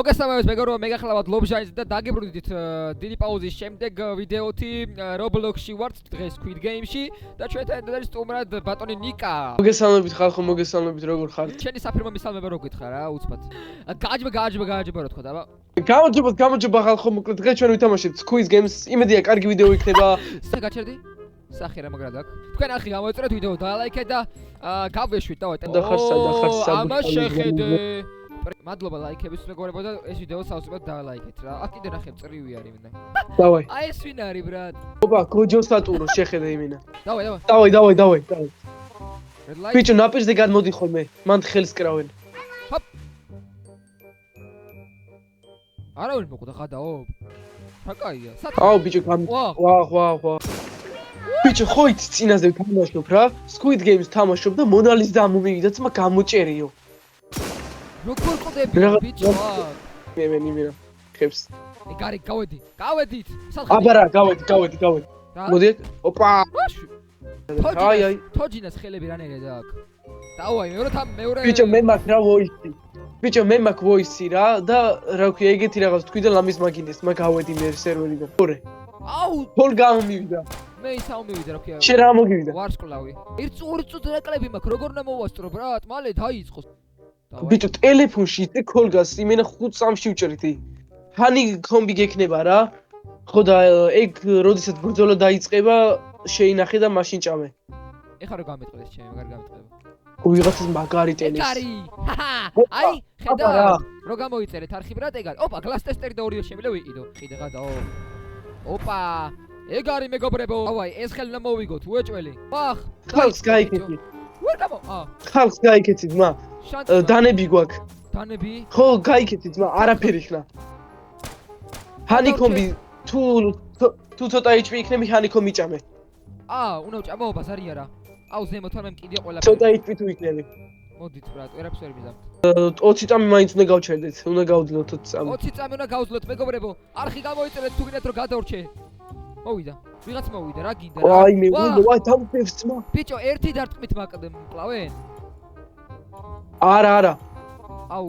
მოგესალმებით მეგობრებო, მე გახლავთ ლობჟაინს და დაგიბრუნდით დიდი პაუზის შემდეგ ვიდეოთი Roblox-ში ვართ დღეს Squid Game-ში და ჩვენთან არის სტუმრად ბატონი ნიკა. მოგესალმებით ხალხო, მოგესალმებით როგორ ხართ? შენი საფირმო მისალმება რო გითხრა რა, უცბად. გააჯება რო თქვა და გამარჯობა ხალხო, მოკლედ დღეს ჩვენ ვითამაშებთ Squid Games. იმედია კარგი ვიდეო იქნება. გაჩერდი? სახე რა მაგრად აქ. თქვენ ახი გამოეწერეთ ვიდეო და ლაიქეთ და გავეშვით და ამას შეხედე. მადლობა ლაიქების მეგობრებო და ეს ვიდეო საოცრად დაალაიქეთ რა. აქ კიდე ნახე წრივი არის მინდა. დავაი. აი ეს ვინ არის ბრატ? ოპა, გოჯოსატურო შეხედე იმინა. დავაი. ბიჭო, ნაპირზე გადმოდი ხოლმე. მან ხელს კრავენ. ჰოპ. არავინ მოკვდა ხადაო. საკაია. აუ ბიჭო, ვა. ბიჭო, ხო იცი წინაზე თამაშობ რა? Squid Games თამაშობ და მონალის დამომივიდა ძმა გამოჭერიო. როგორ ყდები ბიჭო? მე ხებს. ეგარი გავედით. აბარა, გავედი. მოდი. ოპა. აი. თოჯინას ხელები რანერია აქ. დავაი, მეორე. ბიჭო, მე მაქვს რა ვოისი. ბიჭო, მე მაქვს ვოისი რა და რა ქვია, ეგეთი რაღაც თქვი და ლამის მაგინეს, გავედი მე სერვერიდან. ორი. აუ, თოლ გამომივიდა. მე ისაო მივიდა რა ქვია. შენ რა მოგივიდა? ვარსკვლავი. ერთ წუთი ნაკლები მაქვს, როგორ უნდა მოვასწრო ბრატ? მალე დაიწყოს. ბიჭო, ტელეფონში იცი ქოლგას იმენა 5 წამში ვჭრითი. ჰანი კომბი გექნება რა. ხო და ეგ როდესაც ბრძოლა დაიწყება, შეინახე და მაშინ ჭამე. ეხლა რო გამეთყდეს ჩემი, მაგარი გამეთყდება. ვიღაცას მაგარი ტენის. ეგარი. აი, ხედავ. რო გამოიწერეთ არხი ბრატ ეგარი. ოპა, გლას ტესტერი და ორივე შემიძლია ვიყიდო. ხიდე გადაო. ოპა. ეგარი მეგობრებო. ავაი, ეს ხელი უნდა მოვიგოთ, უეჭველი. ვახ. ხალხს გაიქეთი. ვერ გამო. ხალხს გაიქეთი ძმა. დანები გვაქვს. დანები? ხო, გაიქეთი ძმა, არაფერი ხნა. ჰანიკომი თუ ცოტა HP იქნები ჰანიკომი ჭამე. უნდა ვჭამო ბაზარი არა. აუ ზემოთ არ მემკიდე ყველა. ცოტა HP თუ იქნები. მოდით ბრატ, ვერაფერს ვერ მიზამთ. 20 წამი მაინც უნდა გავჩერდეთ, უნდა გავძლოთ 20 წამი. 20 წამი უნდა გავძლოთ მეგობრებო. არხი გამოიწერეთ თუ გინდათ რომ გადავრჩე. მოვიდა. ვიღაც მოვიდა, რა გინდა რა. აი მე ვიდო, აი თავფერს ძმა. ბიჭო, ერთი დარტყმით მკლავენ? არა. აუ.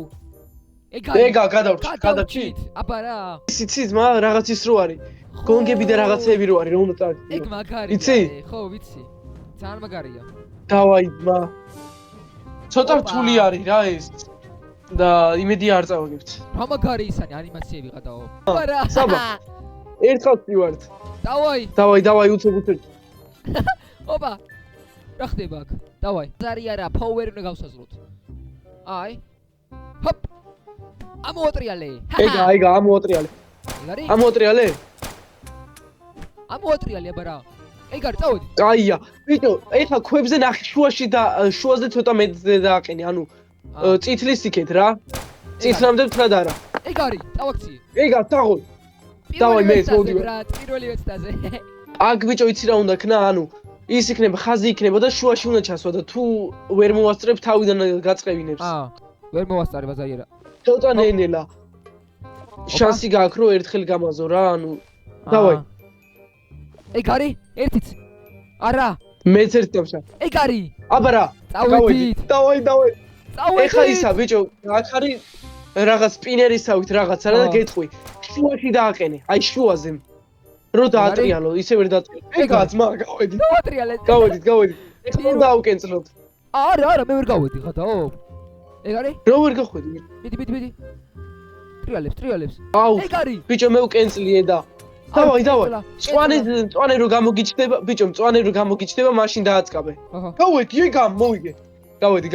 ეგა გადავრჩით. აბა რა. იცი ძმა, რაღაცის რო არის. გონგები და რაღაცეები რო არის, რომ უნდა წავიდე. ეგ მაგარია. იცი? ხო, ვიცი. ძალიან მაგარია. დავაი ძმა. ცოტა რთული არის რა ეს. და იმედი არ წავაგებთ. რა მაგარი ისანი ანიმაციები გადაო. აბა. საბა. ერთხელ ვივართ. დავაი, უცებ. ოპა. რა ხდება აქ? დავაი. ზარი არა, power უნდა გავსაზროთ. აი. ჰოპ. ამოოტრიალე. ეგა, ამოოტრიალე. ეგარი? ამოოტრიალე აბა რა. ეგ არის, წავედი. კაია. ბიჭო, ეხლა ქვებზე ნახე, შუაზე ცოტა მეტზე დააყენე, ანუ წითლის იქეთ რა. წითლამდე მთლად არა. ეგ არის, წავაქციე. ეგა, თაღო. დავაი მე მოვდივარ. პირველი ვეცდაზე. აქ ბიჭო იცი რა უნდა ქნა, ანუ ის იქნება, ხაზი იქნება და შუაში უნდა ჩასვა და თუ ვერ მოვასწრებ თავიდან გაწყევინებს. ვერ მოვასწარე ბაზარი არა. ცოტა ნენელა. შანსი გაქვს რომ ერთხელ გამაზო რა, ანუ დავაი. ეგ არის? ერთიც. არა. მეც ერთ დავშა. ეგ არის. აბა რა. წავედით. დავაი. წავედით. ეხა ისა ბიჭო, აქ არის რაღაც სპინერისავით რაღაცა რა და გეტყვი. შუაში დააყენე, აი შუაზე. რო დაატრიალო, ისე ვერ დაატრიალო. ეგა ძმა, გავედი. დაატრიალე. გავედი. ეხლა დაუკენწლოთ. არა, მე ვერ გავედი ხათაო. ეგ არის? რო ვერ გახვედი. მიდი. ტრიალებს. აუ. ეგ არის. ბიჭო, მე უკენწლიე და. დავაი. მწვანე რო გამოგიჩნდება, ბიჭო, მაშინ დააწყაბე. გავედი, ეგა მოვიგე. გავედი.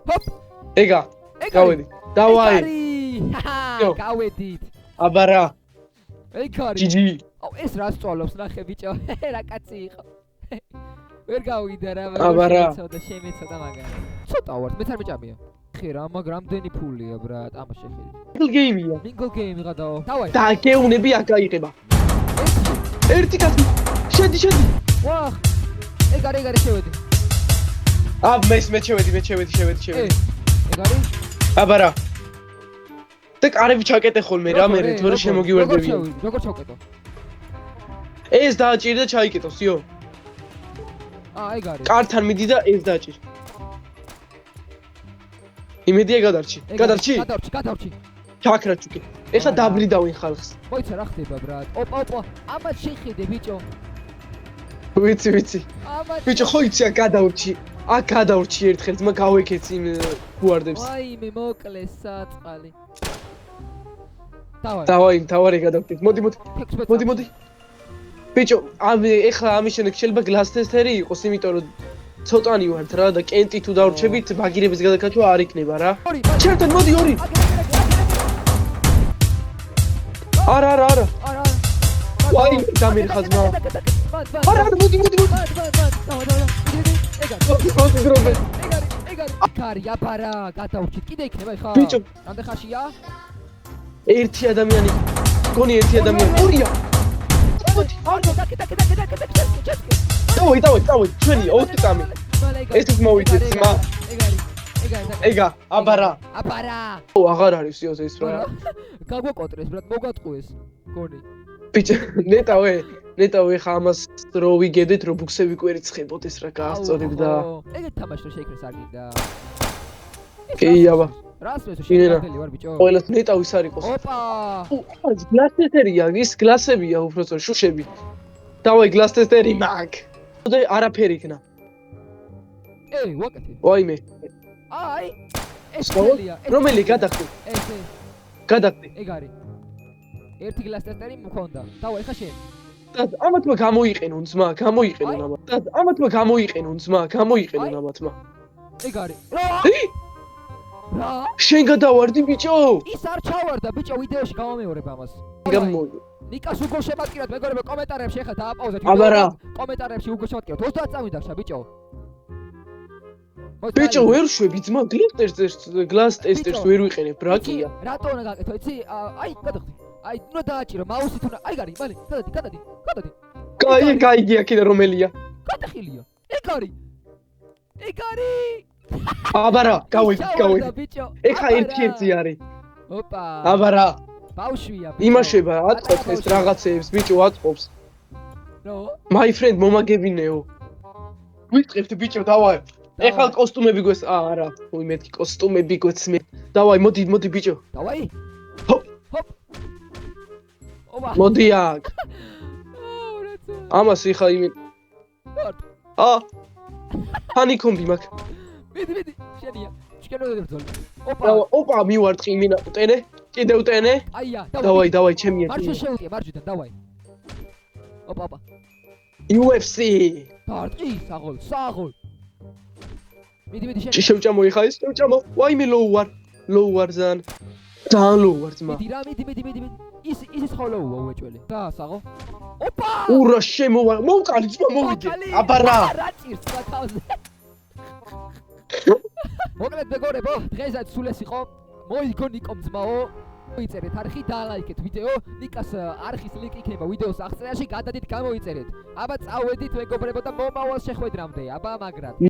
ჰოპ. ეგა. გავედი. დავაი. გავედით. აბა რა. ეგ არის. ჯიჯი. აუ ეს რა სწავლობს ნახე ბიჭო. რა კაცი იყო. ვერ გავიდა რა, და შემეცოდა მაგარი. ცოტა ვარ, მეც არ მეჭამია. ხე რა, მაგრამ ფულია ბრატ, ამა შეხედე. Mingle game გადაო. დავაი. და გეუნები აქ გაიღება. ერთი კაცი. შედი. ვახ. ეგ არის შევედი. მე შევედი. ეგ არის? აბა რა. და კარები ჩაკეტე ხოლმე რა, მე თორე შემოგივერდებია. როგორ ჩავკეტო? ეს დააჭირი და ჩაიკეტოს, იო. ეგ არის. კართან მიდი და ეს დააჭირი. იმედია გადარჩი. გადარჩი? გადარჩი. ჩაქრაჩუკი. ეხლა დაბრიდავენ ხალხს. მოიცა რა ხდება ბრატ. ოპა, ამას შეხედე ბიჭო. ვიცი. ბიჭო, ხო იცი აქ გადავრჩი. აქ გადავრჩი ერთხელ, ძმა გავეკეც იმ გუარდებს. აი მე მოკლეს საწყალი. დავაი, თავარი გადავკეთ. მოდი. ბიჭო, ეხლა ამის შემდეგ შეიძლება გლას ტესტერი იყოს, იმიტომ რომ ცოტანი ვართ რა და კენტი თუ დავრჩებით, ბაგირების გადაკაჩვა არ იქნება რა. ჩემთან მოდი 2. არა. ვაი, დამირხა ძმა. არა, მოდი. ეგარი, აბარა, გადავრჩით. კიდე იქნება ხა? ბიჭო, რამდენ ხაშია? ერთი ადამიანი. გონი ერთი ადამიანი. 2-ია. დავაი, ჩვენი 20 წამი. ეს მოვიდეთ ძმა. ეგა, აბარა. ო, აღარ არის სიოზე ის რა. გაგვეკოტრეს, ბრატ, მოგვატყუეს. გონი. ბიჭო, ნეტავე ხა ამას რო ვიგედეთ, რო ბუქსები კვერიცხებოდ ეს რა გაასწორებდა. ეგეთ თამაში რო შეიქრეს არ გინდა. კი, აბა. რას მე შეგვიძლია ვარ ბიჭო? ყველას ნეტავის არ იყოს. ოპა! ეს გლასტესტერია, ის გლასებია უბრალოდ შუშები. დავაი გლასტესტერი მაგ. და არაფერი იქნა. ვაკეთე. ვაიმე. აი! ეს ხელია. რომელი გადახდი? ეს. გადახდი. ეგ არის. ერთი გლასტესტერი მქონდა. დავაი ხა შენ. და ამათმა გამოიყენონ ძმა, გამოიყენონ ამათ. და ამათმა გამოიყენონ ძმა, გამოიყენონ ამათმა. ეგ არის. რა? შენ გადავარდი ბიჭო? ის არ ჩავარდა ბიჭო, ვიდეოში გამომეორებ ამას. გამოდი. ნიკას უგო შემატკირავთ, მეგობრებო, კომენტარებში ახლა დააპაუზეთ აბარა. კომენტარებში უგო შემატკირავთ. 30 წამი დაშა ბიჭო. ბიჭო, ვერ შვები ძმა, გლას ტესტერს ვერ ვიყენებ, ბრაკია. რატო უნდა გაკეთო, იცი? აი, გადახდი. აი, უნდა დააჭირო, მაუსით უნდა. აი, გარი, მალე, გადადი. კაი, აქედან რომელია? გადახილია. ეგ არის. აბარა, გავიდი. ეხა ერთი არის. ოპა. აბარა. ბავშვია. იმაშება, აწყობს ეს რაღაცეებს, ბიჭო, აწყობს. My friend, მომაგებინეო. ვიწყებთ ბიჭო, დავაი. ეხლა კოსტუმები გვეს, არა, უი მეთქი კოსტუმები გვეცმე. დავაი, მოდი ბიჭო. დავაი. ჰოპ. ოპა. მოდი აქ. ამას ეხა იმე. ჰანიკომბი მაქვს. მიდი, შენია. შენ უნდა დაბრძოლო. ოპა, მივარტყი მინა, უტენე. კიდე უტენე. აია, დავაი, ჩემია. მარჯვე შეუტია, მარჯვიდან, დავაი. ოპა. UFC. დარტყი, საღოლ. მიდი, შენ. შევჭამო ეხა ეს, შევჭამო. ვაიმე ლოუ ვარ ზან. ძალიან ლოუ ვარ ძმა. მიდი. ის ხოლოუა უეჭველი. და საღო. ოპა! ურა შემოვარ. მოვკალი ძმა, მოვიდე. აბარა. რა წირს თავზე. მოკლედ მეგობრებო, დღესაც სულ ეს იყო. მოიგო ნიკომ ძმაო. მოიწერეთ არხი, დალაიქეთ ვიდეო. ნიკას არხის ლინკი იქნება ვიდეოს აღწერაში, გადადით გამოიწერეთ. აბა წავედით მეგობრებო და მომავალ შეხვედრამდე. აბა მაგრად.